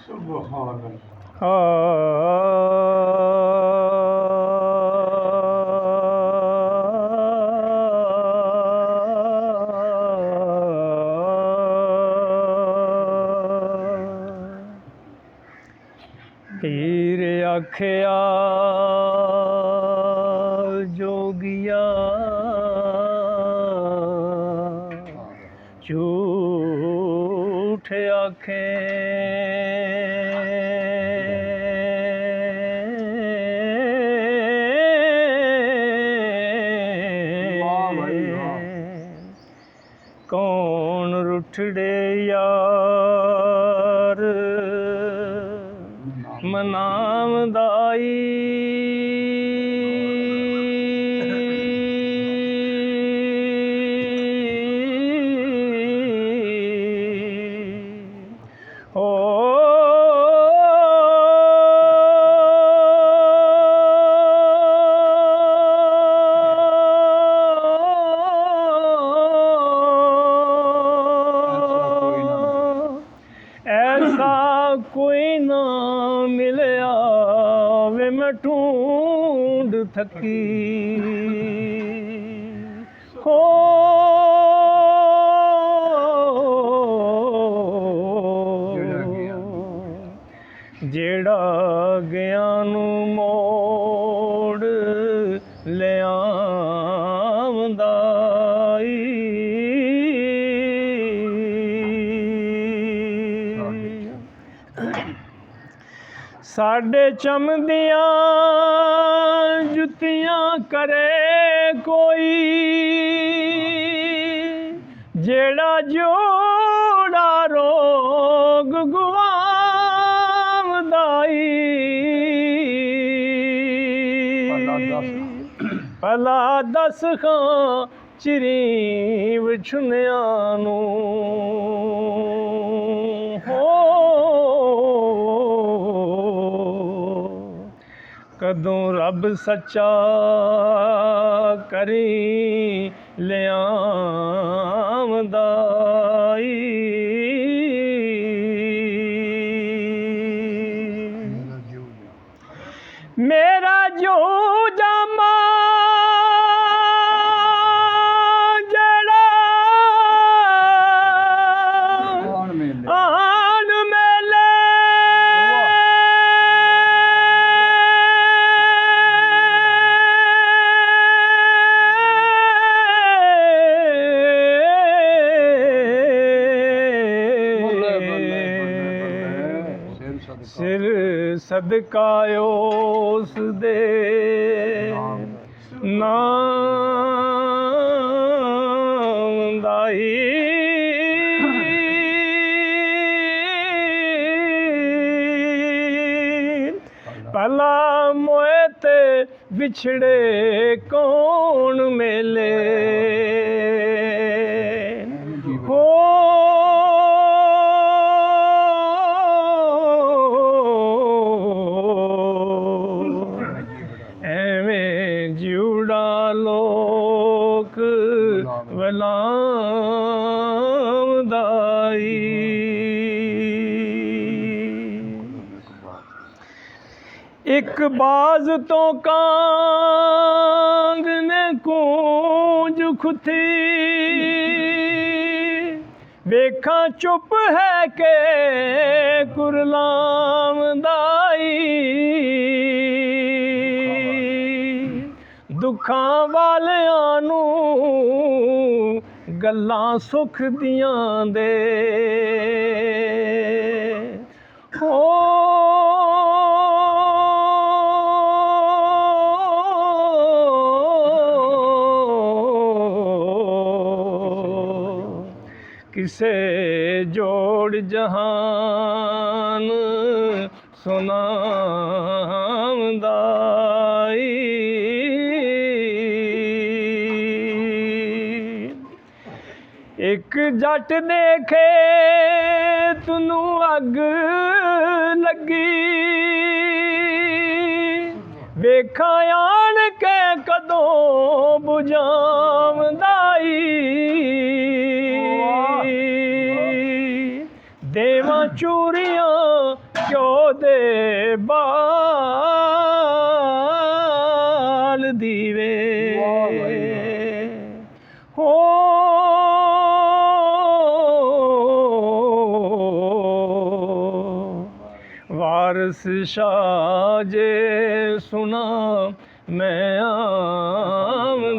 ਸੁਭਾਨ ਹੀਰ ਆਖਿਆ ਜੋਗੀਆ ਝੂਠ ਆਖੇ ਕੌਣ ਰੁੱਠੜੇ ਯਾਰ ਮਨਾਵਦਾਈ ਹੋ ऐसा कोई ना मिलया वे मैं ढूंढ थकी हो जेड़ा गया नू मोड़ लियावंदा साडे चमदियां जुतियां करे कोई जेड़ा जोड़ा रोग गुआवदाई भला दस खां चिरी विछुनिया नू कदों रब सच्चा करी लियावंदाई मेरा जो जामा सिर सदका उस दे नाम दाई भला मोए ते विछड़े कौन मेले हो लोक वलावदाई एक बाज तो कांग ने कूंज खुथी वेखा चुप है के कुरलावदाई दुखां वालियां नू गल्लां सुख दियां दे हो किसे जोड़ जहान सुनावदाई एक जट देखे तनू अग लगी वेखा आन के कदों बुझावदाई देवा ਚੂਰੀਆਂ ਘਿਓ ਦੇ ਬਾਲ ਦੀਵੇ ਹੋ ਵਾਰਸ ਸ਼ਾਹ ਜੇ ਸੁਨਾ ਮੈਂ ਆਮ